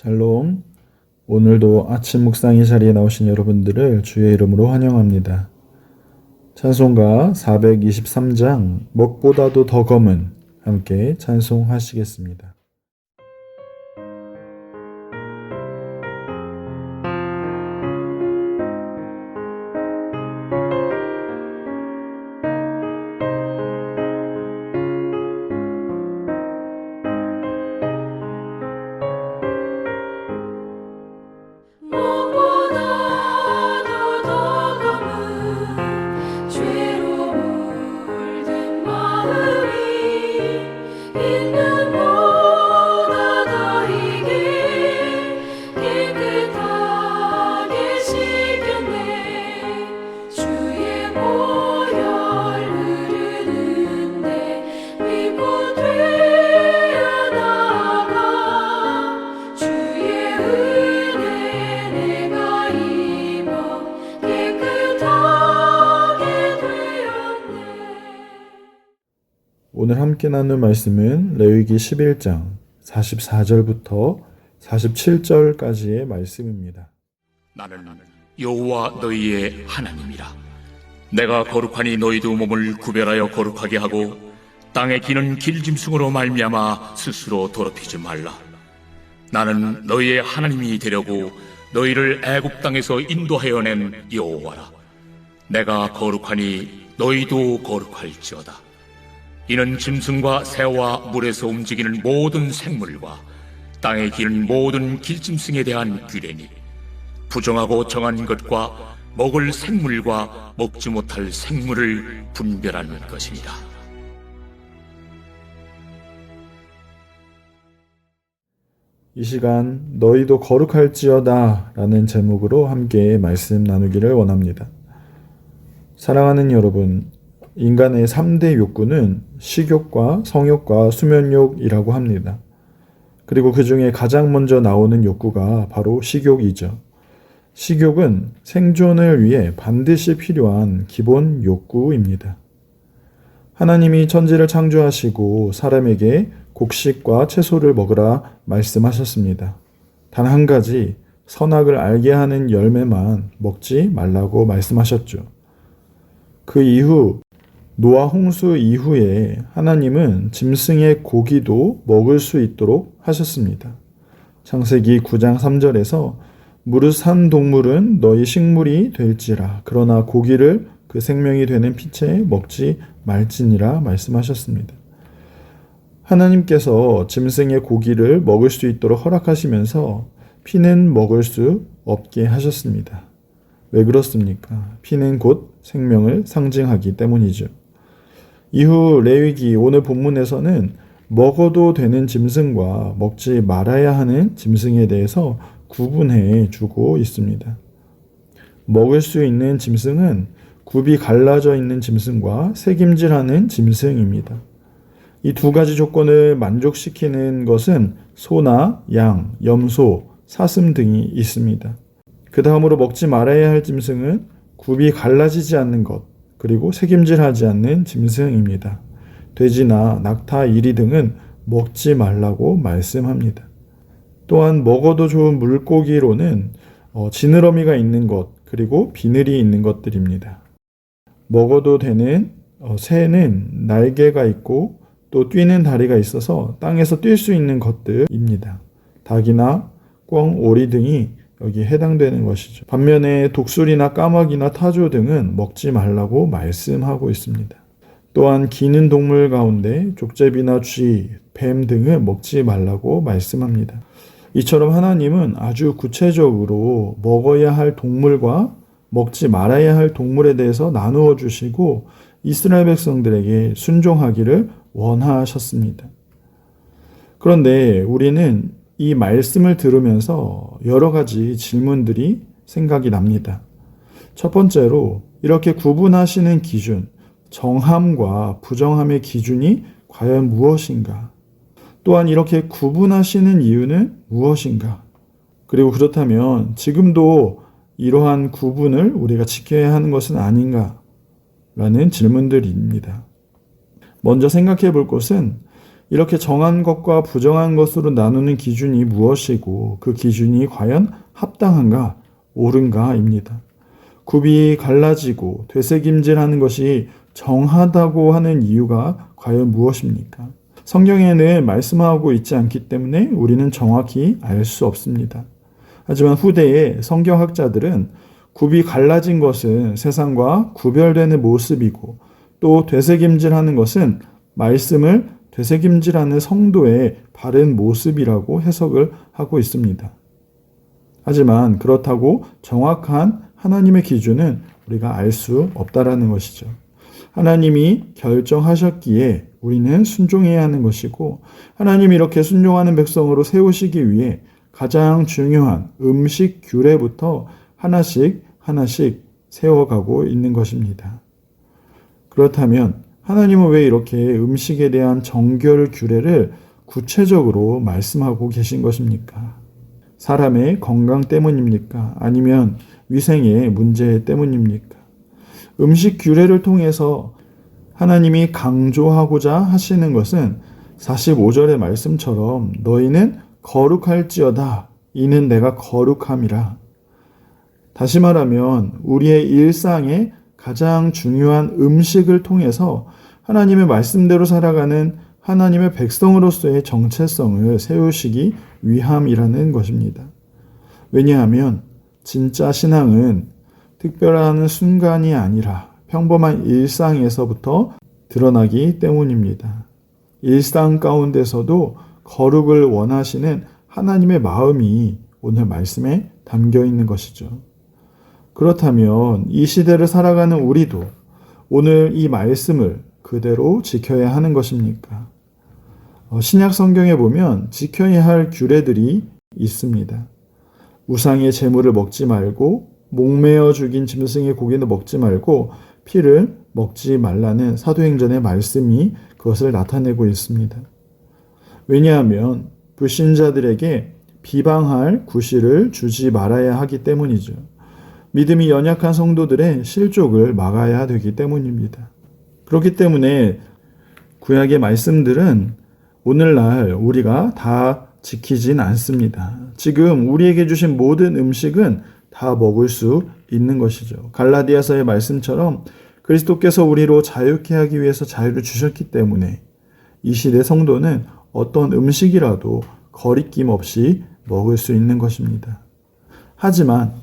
샬롬. 오늘도 아침 묵상의 자리에 나오신 여러분들을 주의 이름으로 환영합니다. 찬송가 423장 먹보다도 더 검은 함께 찬송하시겠습니다. 오늘 함께 나눌 말씀은 레위기 11장 44절부터 47절까지의 말씀입니다. 나는 여호와 너희의 하나님이라. 내가 거룩하니 너희도 몸을 구별하여 거룩하게 하고 땅에 기는 길짐승으로 말미암아 스스로 더럽히지 말라. 나는 너희의 하나님이 되려고 너희를 애굽 땅에서 인도하여 낸 여호와라. 내가 거룩하니 너희도 거룩할지어다. 이는 짐승과 새와 물에서 움직이는 모든 생물과 땅에 기는 모든 길짐승에 대한 규례니 부정하고 정한 것과 먹을 생물과 먹지 못할 생물을 분별하는 것이니라. 이 시간 너희도 거룩할지어다 라는 제목으로 함께 말씀 나누기를 원합니다. 사랑하는 여러분, 인간의 3대 욕구는 식욕과 성욕과 수면욕이라고 합니다. 그리고 그 중에 가장 먼저 나오는 욕구가 바로 식욕이죠. 식욕은 생존을 위해 반드시 필요한 기본 욕구입니다. 하나님이 천지를 창조하시고 사람에게 곡식과 채소를 먹으라 말씀하셨습니다. 단 한 가지 선악을 알게 하는 열매만 먹지 말라고 말씀하셨죠. 그 이후 노아 홍수 이후에 하나님은 짐승의 고기도 먹을 수 있도록 하셨습니다. 창세기 9장 3절에서 무릇 산 동물은 너희 식물이 될지라 그러나 고기를 그 생명이 되는 피채 먹지 말지니라 말씀하셨습니다. 하나님께서 짐승의 고기를 먹을 수 있도록 허락하시면서 피는 먹을 수 없게 하셨습니다. 왜 그렇습니까? 피는 곧 생명을 상징하기 때문이죠. 이후 레위기 오늘 본문에서는 먹어도 되는 짐승과 먹지 말아야 하는 짐승에 대해서 구분해 주고 있습니다. 먹을 수 있는 짐승은 굽이 갈라져 있는 짐승과 새김질하는 짐승입니다. 이 두 가지 조건을 만족시키는 것은 소나 양, 염소, 사슴 등이 있습니다. 그 다음으로 먹지 말아야 할 짐승은 굽이 갈라지지 않는 것, 그리고 새김질하지 않는 짐승입니다. 돼지나 낙타, 이리 등은 먹지 말라고 말씀합니다. 또한 먹어도 좋은 물고기로는 지느러미가 있는 것, 그리고 비늘이 있는 것들입니다. 먹어도 되는 새는 날개가 있고 또 뛰는 다리가 있어서 땅에서 뛸 수 있는 것들입니다. 닭이나 꿩, 오리 등이 여기에 해당되는 것이죠. 반면에 독수리나 까마귀나 타조 등은 먹지 말라고 말씀하고 있습니다. 또한 기는 동물 가운데 족제비나 쥐, 뱀 등을 먹지 말라고 말씀합니다. 이처럼 하나님은 아주 구체적으로 먹어야 할 동물과 먹지 말아야 할 동물에 대해서 나누어 주시고 이스라엘 백성들에게 순종하기를 원하셨습니다. 그런데 우리는 이 말씀을 들으면서 여러 가지 질문들이 생각이 납니다. 첫 번째로 이렇게 구분하시는 기준, 정함과 부정함의 기준이 과연 무엇인가? 또한 이렇게 구분하시는 이유는 무엇인가? 그리고 그렇다면 지금도 이러한 구분을 우리가 지켜야 하는 것은 아닌가? 라는 질문들입니다. 먼저 생각해 볼 것은 이렇게 정한 것과 부정한 것으로 나누는 기준이 무엇이고 그 기준이 과연 합당한가, 옳은가입니다. 굽이 갈라지고 되새김질하는 것이 정하다고 하는 이유가 과연 무엇입니까? 성경에는 말씀하고 있지 않기 때문에 우리는 정확히 알 수 없습니다. 하지만 후대의 성경학자들은 굽이 갈라진 것은 세상과 구별되는 모습이고 또 되새김질하는 것은 말씀을 되새김질하는 성도의 바른 모습이라고 해석을 하고 있습니다. 하지만 그렇다고 정확한 하나님의 기준은 우리가 알 수 없다라는 것이죠. 하나님이 결정하셨기에 우리는 순종해야 하는 것이고 하나님이 이렇게 순종하는 백성으로 세우시기 위해 가장 중요한 음식 규례부터 하나씩 세워가고 있는 것입니다. 그렇다면 하나님은 왜 이렇게 음식에 대한 정결 규례를 구체적으로 말씀하고 계신 것입니까? 사람의 건강 때문입니까? 아니면 위생의 문제 때문입니까? 음식 규례를 통해서 하나님이 강조하고자 하시는 것은 45절의 말씀처럼 너희는 거룩할지어다 이는 내가 거룩함이라. 다시 말하면 우리의 일상에 가장 중요한 음식을 통해서 하나님의 말씀대로 살아가는 하나님의 백성으로서의 정체성을 세우시기 위함이라는 것입니다. 왜냐하면 진짜 신앙은 특별한 순간이 아니라 평범한 일상에서부터 드러나기 때문입니다. 일상 가운데서도 거룩을 원하시는 하나님의 마음이 오늘 말씀에 담겨 있는 것이죠. 그렇다면 이 시대를 살아가는 우리도 오늘 이 말씀을 그대로 지켜야 하는 것입니까? 신약 성경에 보면 지켜야 할 규례들이 있습니다. 우상의 제물을 먹지 말고 목매어 죽인 짐승의 고기는 먹지 말고 피를 먹지 말라는 사도행전의 말씀이 그것을 나타내고 있습니다. 왜냐하면 불신자들에게 비방할 구실을 주지 말아야 하기 때문이죠. 믿음이 연약한 성도들의 실족을 막아야 되기 때문입니다. 그렇기 때문에 구약의 말씀들은 오늘날 우리가 다 지키진 않습니다. 지금 우리에게 주신 모든 음식은 다 먹을 수 있는 것이죠. 갈라디아서의 말씀처럼 그리스도께서 우리로 자유케 하기 위해서 자유를 주셨기 때문에 이 시대 성도는 어떤 음식이라도 거리낌 없이 먹을 수 있는 것입니다. 하지만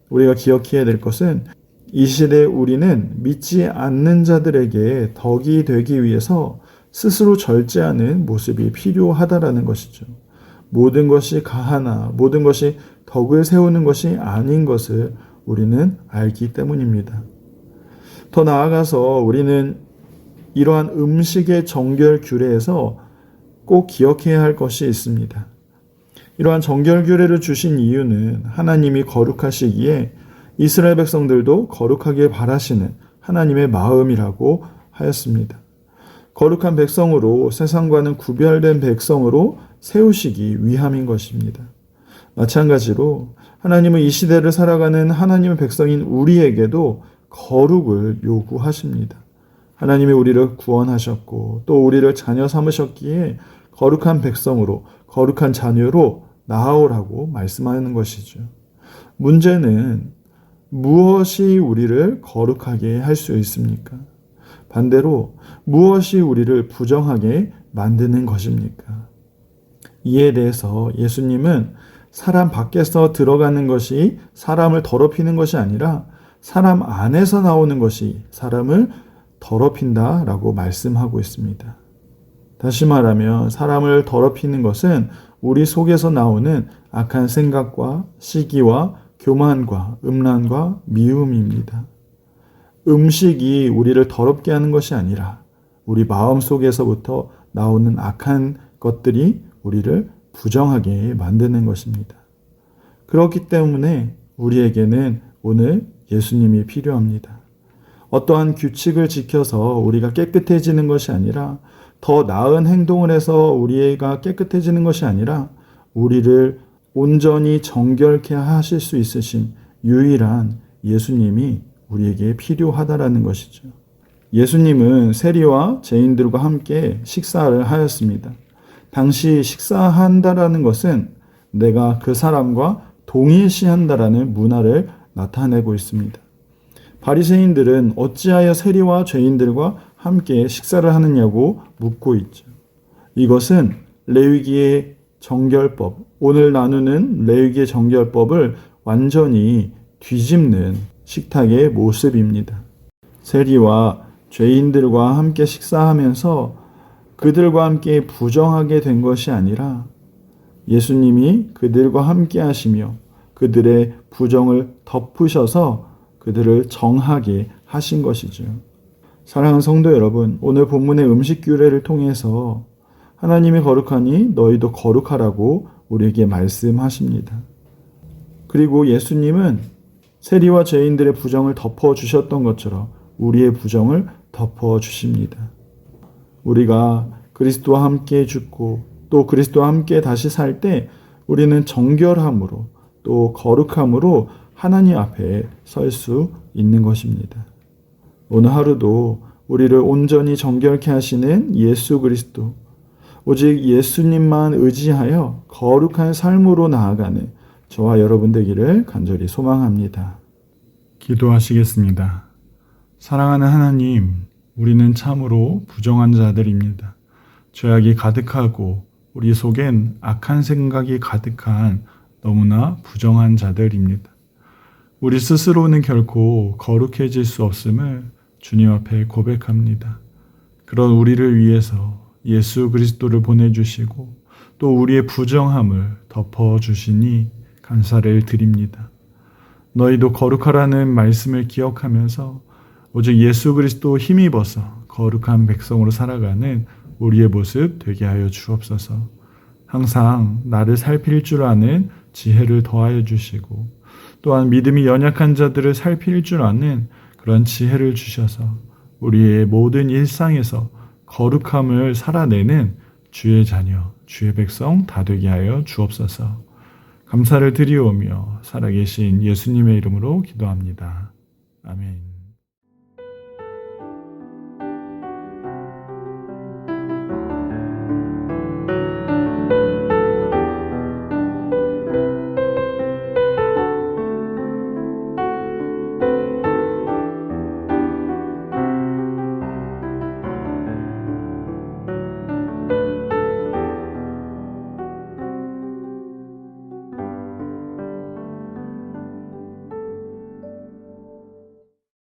우리가 기억해야 될 것은 이 시대에 우리는 믿지 않는 자들에게 덕이 되기 위해서 스스로 절제하는 모습이 필요하다라는 것이죠. 모든 것이 가하나 모든 것이 덕을 세우는 것이 아닌 것을 우리는 알기 때문입니다. 더 나아가서 우리는 이러한 음식의 정결 규례에서 꼭 기억해야 할 것이 있습니다. 이러한 정결 규례를 주신 이유는 하나님이 거룩하시기에 이스라엘 백성들도 거룩하길 바라시는 하나님의 마음이라고 하였습니다. 거룩한 백성으로 세상과는 구별된 백성으로 세우시기 위함인 것입니다. 마찬가지로 하나님은 이 시대를 살아가는 하나님의 백성인 우리에게도 거룩을 요구하십니다. 하나님이 우리를 구원하셨고 또 우리를 자녀 삼으셨기에 거룩한 백성으로 거룩한 자녀로 나아오라고 말씀하는 것이죠. 문제는 무엇이 우리를 거룩하게 할 수 있습니까? 반대로 무엇이 우리를 부정하게 만드는 것입니까? 이에 대해서 예수님은 사람 밖에서 들어가는 것이 사람을 더럽히는 것이 아니라 사람 안에서 나오는 것이 사람을 더럽힌다라고 말씀하고 있습니다. 다시 말하면 사람을 더럽히는 것은 우리 속에서 나오는 악한 생각과 시기와 교만과 음란과 미움입니다. 음식이 우리를 더럽게 하는 것이 아니라 우리 마음 속에서부터 나오는 악한 것들이 우리를 부정하게 만드는 것입니다. 그렇기 때문에 우리에게는 오늘 예수님이 필요합니다. 어떠한 규칙을 지켜서 우리가 깨끗해지는 것이 아니라 더 나은 행동을 해서 우리가 깨끗해지는 것이 아니라 우리를 온전히 정결케 하실 수 있으신 유일한 예수님이 우리에게 필요하다라는 것이죠. 예수님은 세리와 죄인들과 함께 식사를 하였습니다. 당시 식사한다라는 것은 내가 그 사람과 동일시한다라는 문화를 나타내고 있습니다. 바리새인들은 어찌하여 세리와 죄인들과 함께 식사를 하느냐고 묻고 있죠. 이것은 레위기의 정결법, 오늘 나누는 레위기의 정결법을 완전히 뒤집는 식탁의 모습입니다. 세리와 죄인들과 함께 식사하면서 그들과 함께 부정하게 된 것이 아니라 예수님이 그들과 함께 하시며 그들의 부정을 덮으셔서 그들을 정하게 하신 것이죠. 사랑하는 성도 여러분, 오늘 본문의 음식 규례를 통해서 하나님이 거룩하니 너희도 거룩하라고 우리에게 말씀하십니다. 그리고 예수님은 세리와 죄인들의 부정을 덮어주셨던 것처럼 우리의 부정을 덮어주십니다. 우리가 그리스도와 함께 죽고 또 그리스도와 함께 다시 살 때 우리는 정결함으로 또 거룩함으로 하나님 앞에 설 수 있는 것입니다. 오늘 하루도 우리를 온전히 정결케 하시는 예수 그리스도, 오직 예수님만 의지하여 거룩한 삶으로 나아가는 저와 여러분 되기를 간절히 소망합니다. 기도하시겠습니다. 사랑하는 하나님, 우리는 참으로 부정한 자들입니다. 죄악이 가득하고 우리 속엔 악한 생각이 가득한 너무나 부정한 자들입니다. 우리 스스로는 결코 거룩해질 수 없음을 주님 앞에 고백합니다. 그런 우리를 위해서 예수 그리스도를 보내주시고 또 우리의 부정함을 덮어주시니 감사를 드립니다. 너희도 거룩하라는 말씀을 기억하면서 오직 예수 그리스도 힘입어서 거룩한 백성으로 살아가는 우리의 모습 되게 하여 주옵소서. 항상 나를 살필 줄 아는 지혜를 더하여 주시고 또한 믿음이 연약한 자들을 살필 줄 아는 그런 지혜를 주셔서 우리의 모든 일상에서 거룩함을 살아내는 주의 자녀, 주의 백성 다 되게 하여 주옵소서. 감사를 드리오며 살아계신 예수님의 이름으로 기도합니다. 아멘.